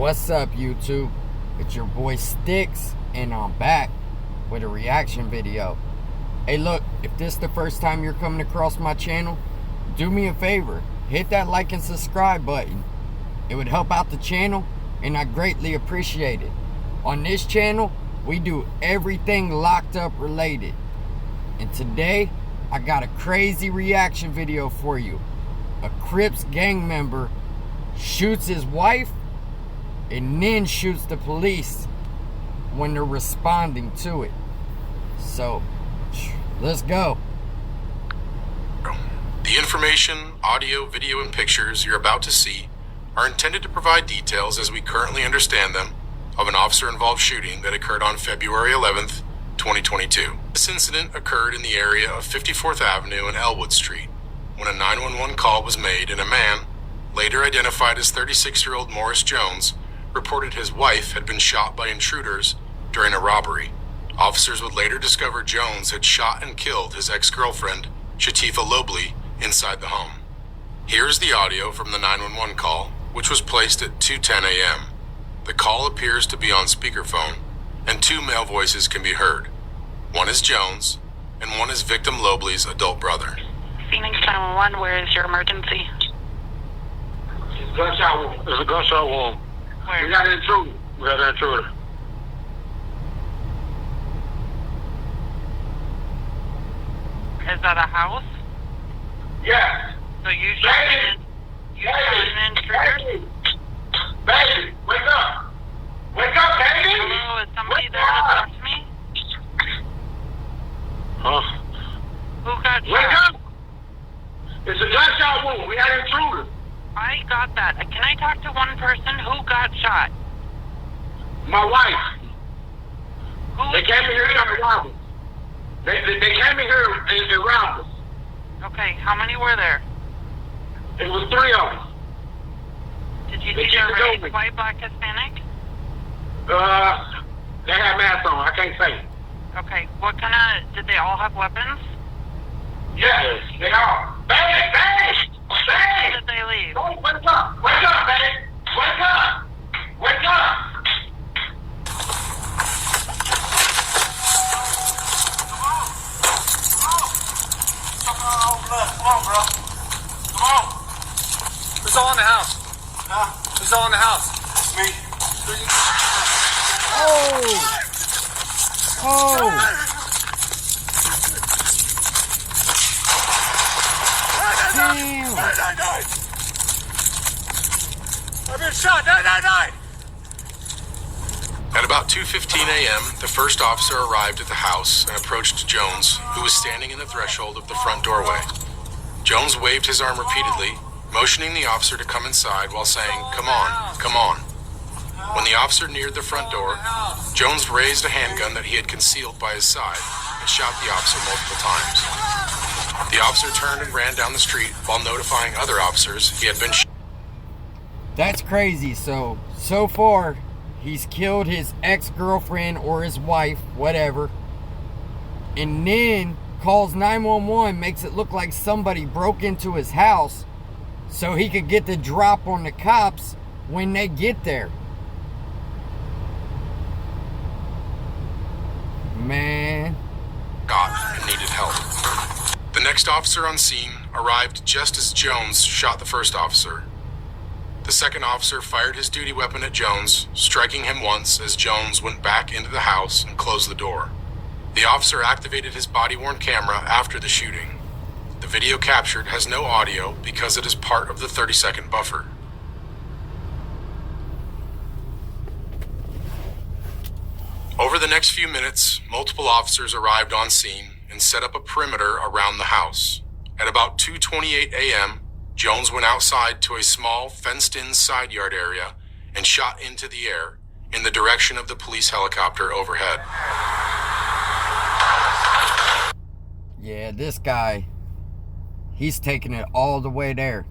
What's up, YouTube? It's your boy Sticks, and I'm back with a reaction video. Hey, look, if this is the first time you're coming across my channel, do me a favor, hit that like and subscribe button. It would help out the channel, and I greatly appreciate it. On this channel, we do everything locked up related. And today, I got a crazy reaction video for you. A Crips gang member shoots his wife and then shoots the police when they're responding to it. So, let's go. The information, audio, video, and pictures you're about to see are intended to provide details, as we currently understand them, of an officer-involved shooting that occurred on February 11th, 2022. This incident occurred in the area of 54th Avenue and Elwood Street when a 911 call was made, and a man, later identified as 36-year-old Morris Jones, reported his wife had been shot by intruders during a robbery. Officers would later discover Jones had shot and killed his ex-girlfriend, Shatifa Lobley, inside the home. Here's the audio from the 911 call, which was placed at 2:10 a.m. The call appears to be on speakerphone, and two male voices can be heard. One is Jones, and one is victim Lobley's adult brother. Phoenix 911, where is your emergency? It's a gunshot wound. There's a gunshot wound. Where? We got an intruder. We got an intruder. Is that a house? Yes. So you shot an intruder? Baby, wake up. Wake up, baby. Hello, is somebody there to talk to me? Huh? Who got Wake shot? up. It's a gunshot wound. We got an intruder. I got that. Can I talk to one person? Who got shot? My wife. Who They is came in the here trying to intruder? rob us. They came in here and robbed us. Okay, how many were there? It was three of us. Did you They see keep the it race, going. white, black, Hispanic? They had masks on. I can't say. Okay, what kind of, did they all have weapons? Yes, they are. Baby, baby, When baby. did they leave? Don't wake up. Wake up, baby. Wake up. Wake up. Come on, bro. Come on. Who's all in the house? Huh? Who's all in the house? Me. Oh! Oh! Damn! 999! I've been shot! 999! At about 2:15 a.m., the first officer arrived at the house and approached Jones, who was standing in the threshold of the front doorway. Jones waved his arm repeatedly, motioning the officer to come inside while saying, "Come on, come on." When the officer neared the front door, Jones raised a handgun that he had concealed by his side and shot the officer multiple times. The officer turned and ran down the street while notifying other officers he had been shot. That's crazy. So far, he's killed his ex-girlfriend or his wife, whatever, and then calls 911, makes it look like somebody broke into his house so he could get the drop on the cops when they get there. Man. And needed help. The next officer on scene arrived just as Jones shot the first officer. The second officer fired his duty weapon at Jones, striking him once as Jones went back into the house and closed the door. The officer activated his body-worn camera after the shooting. The video captured has no audio because it is part of the 30-second buffer. Over the next few minutes, multiple officers arrived on scene and set up a perimeter around the house. At about 2:28 a.m., Jones went outside to a small, fenced-in side yard area and shot into the air in the direction of the police helicopter overhead. Yeah, this guy, he's taking it all the way there.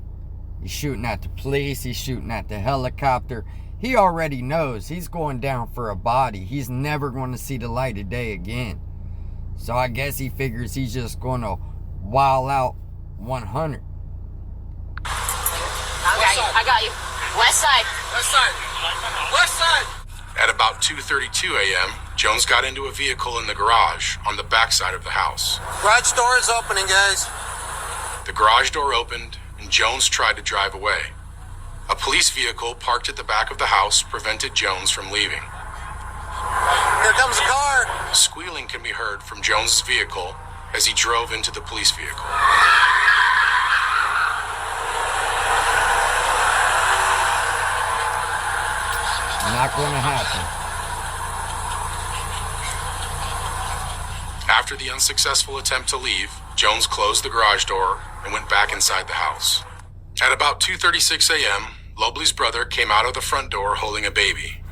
He's shooting at the police, he's shooting at the helicopter. He already knows he's going down for a body. He's never going to see the light of day again. So I guess he figures he's just going to wild out 100. I got you. West side. West side. West side. At about 2:32 a.m., Jones got into a vehicle in the garage on the backside of the house. Garage door is opening, guys. The garage door opened, and Jones tried to drive away. A police vehicle parked at the back of the house prevented Jones from leaving. Here comes a car. Squealing can be heard from Jones's vehicle as he drove into the police vehicle. Not going to happen. After the unsuccessful attempt to leave, Jones closed the garage door and went back inside the house. At about 2:36 a.m., Lobley's brother came out of the front door holding a baby.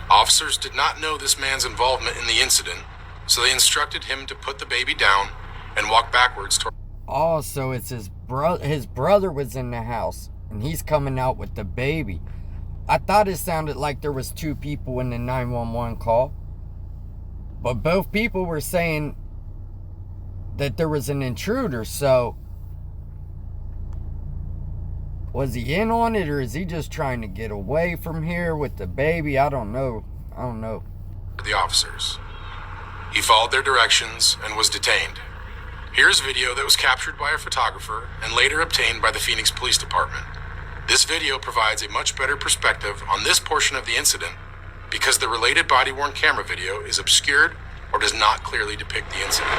Officers did not know this man's involvement in the incident, so they instructed him to put the baby down and walk backwards toward... Oh, so it's his brother was in the house, and he's coming out with the baby. I thought it sounded like there was two people in the 911 call. But both people were saying that there was an intruder, so... Was he in on it, or is he just trying to get away from here with the baby? I don't know. the officers. He followed their directions and was detained. Here's video that was captured by a photographer and later obtained by the Phoenix Police Department. This video provides a much better perspective on this portion of the incident because the related body-worn camera video is obscured or does not clearly depict the incident.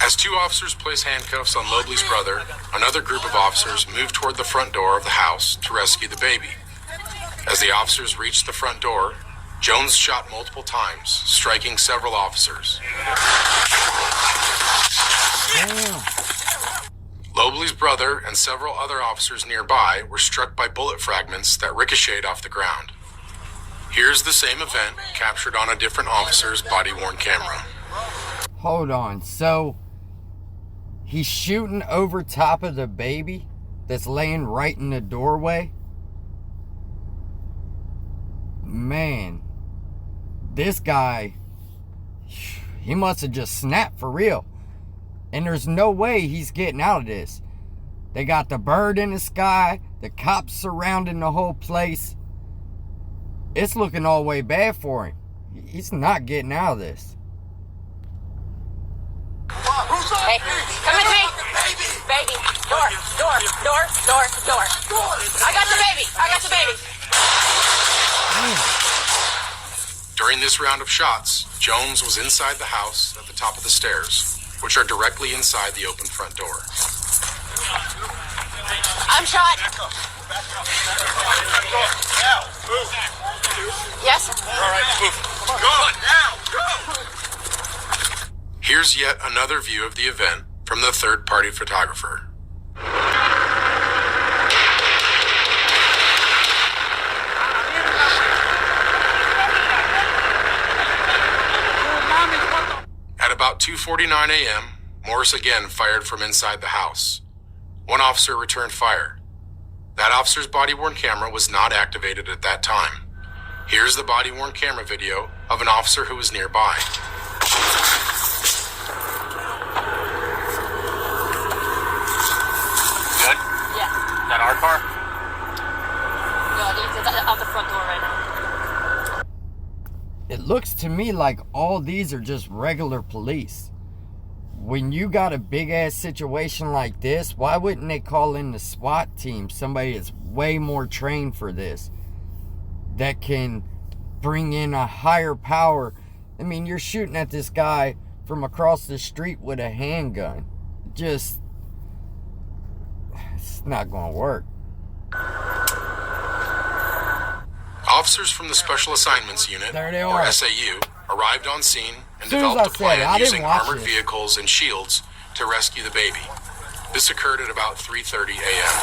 As two officers place handcuffs on Lobley's brother, another group of officers move toward the front door of the house to rescue the baby. As the officers reached the front door, Jones shot multiple times, striking several officers. Lobley's brother and several other officers nearby were struck by bullet fragments that ricocheted off the ground. Here's the same event captured on a different officer's body-worn camera. Hold on, so he's shooting over top of the baby that's laying right in the doorway? Man, this guy, he must have just snapped for real. And there's no way he's getting out of this. They got the bird in the sky, the cops surrounding the whole place. It's looking all the way bad for him. He's not getting out of this. Hey, come with me. Baby. Door. I got the baby. During this round of shots, Jones was inside the house at the top of the stairs, which are directly inside the open front door. I'm shot. Yes? All right, move. Go now. Go. Here's yet another view of the event from the third-party photographer. At about 2:49 a.m., Morris again fired from inside the house. One officer returned fire. That officer's body-worn camera was not activated at that time. Here's the body-worn camera video of an officer who was nearby. Yeah. Is that our car? No, it's out the front door right now. It looks to me like all these are just regular police. When you got a big ass situation like this, why wouldn't they call in the SWAT team? Somebody that's way more trained for this, that can bring in a higher power. I mean, you're shooting at this guy from across the street with a handgun. Just, it's not gonna work. Officers from the Special Assignments Unit, There they or are. SAU, arrived on scene and Soon as I developed a said plan it, I didn't using watch armored this. vehicles and shields to rescue the baby. This occurred at about 3:30 a.m.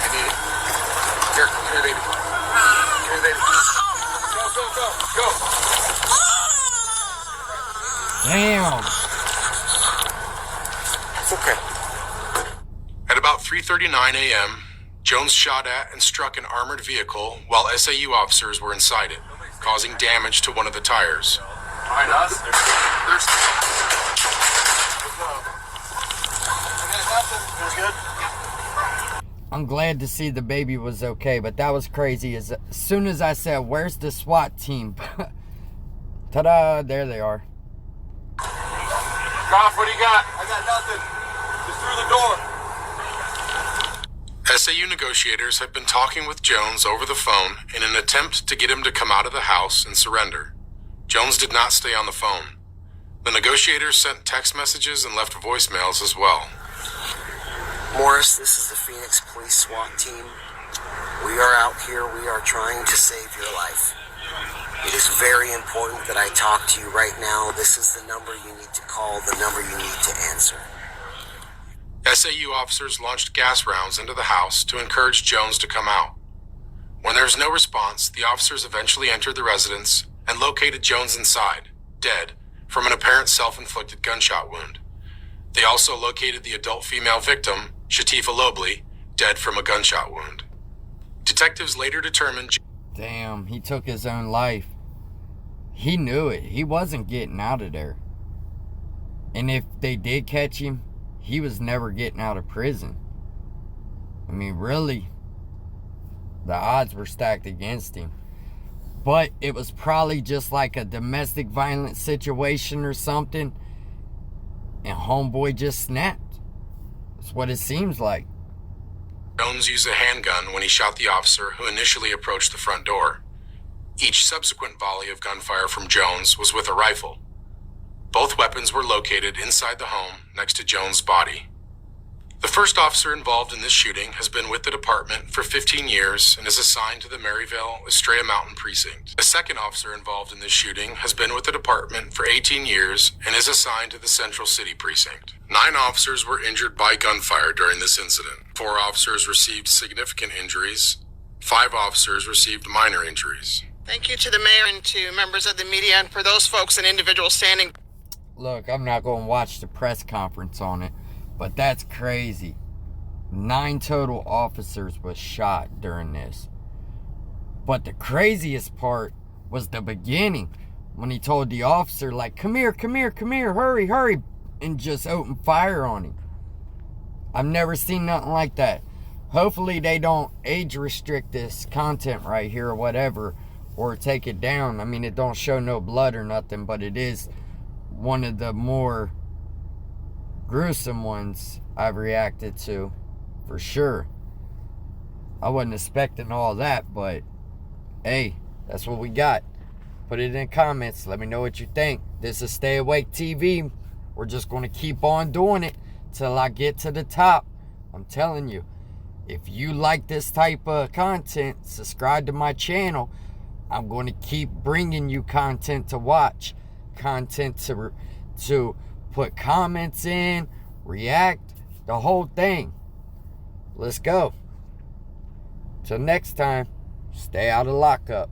I need it. Here, come here, baby. Come here, baby. Go. Damn. It's okay. At about 3:39 a.m., Jones shot at and struck an armored vehicle while SAU officers were inside it, causing damage to one of the tires. Behind us? There's... There's good. I'm glad to see the baby was okay, but that was crazy. As soon as I said, where's the SWAT team? Ta-da, there they are. Goff, what do you got? I got nothing. Just through the door. SAU negotiators had been talking with Jones over the phone in an attempt to get him to come out of the house and surrender. Jones did not stay on the phone. The negotiators sent text messages and left voicemails as well. Morris, this is the Phoenix Police SWAT team. We are out here. We are trying to save your life. It is very important that I talk to you right now. This is the number you need to call, the number you need to answer. SAU officers launched gas rounds into the house to encourage Jones to come out. When there was no response, the officers eventually entered the residence and located Jones inside, dead, from an apparent self-inflicted gunshot wound. They also located the adult female victim, Shatifa Lobley, dead from a gunshot wound. Detectives later determined... Damn, he took his own life. He knew it. He wasn't getting out of there. And if they did catch him, he was never getting out of prison. I mean, really, the odds were stacked against him. But it was probably just like a domestic violence situation or something, and homeboy just snapped. That's what it seems like. Jones used a handgun when he shot the officer who initially approached the front door. Each subsequent volley of gunfire from Jones was with a rifle. Both weapons were located inside the home next to Jones' body. The first officer involved in this shooting has been with the department for 15 years and is assigned to the Maryville Estrella Mountain Precinct. The second officer involved in this shooting has been with the department for 18 years and is assigned to the Central City Precinct. 9 officers were injured by gunfire during this incident. 4 officers received significant injuries. 5 officers received minor injuries. Thank you to the mayor and to members of the media and for those folks and individuals standing. Look, I'm not going to watch the press conference on it, but that's crazy. 9 total officers was shot during this. But the craziest part was the beginning, when he told the officer, like, come here, hurry, and just opened fire on him. I've never seen nothing like that. Hopefully they don't age restrict this content right here or whatever, or take it down. I mean, it don't show no blood or nothing, but it is one of the more gruesome ones I've reacted to, for sure. I wasn't expecting all that, but hey, that's what we got. Put it in the comments. Let me know what you think. This is Stay Awake TV. We're just going to keep on doing it till I get to the top. I'm telling you, if you like this type of content, subscribe to my channel. I'm going to keep bringing you content to watch, content to put comments in, react, the whole thing. Let's go. Till next time, stay out of lockup.